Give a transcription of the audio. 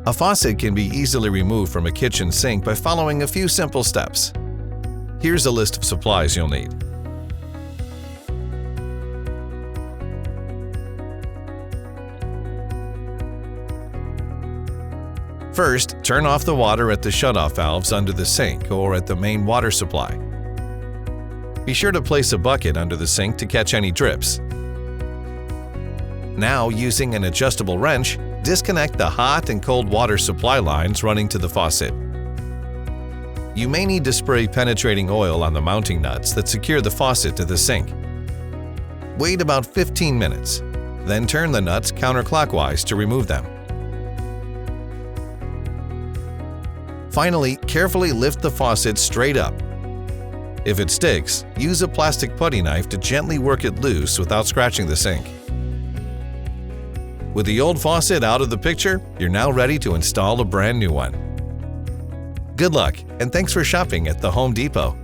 A faucet can be easily removed from a kitchen sink by following a few simple steps. Here's a list of supplies you'll need. First, turn off the water at the shutoff valves under the sink or at the main water supply. Be sure to place a bucket under the sink to catch any drips. Now, using an adjustable wrench, disconnect the hot and cold water supply lines running to the faucet. You may need to spray penetrating oil on the mounting nuts that secure the faucet to the sink. Wait about 15 minutes, then turn the nuts counterclockwise to remove them. Finally, carefully lift the faucet straight up. If it sticks, use a plastic putty knife to gently work it loose without scratching the sink. With the old faucet out of the picture, you're now ready to install a brand new one. Good luck, and thanks for shopping at the Home Depot.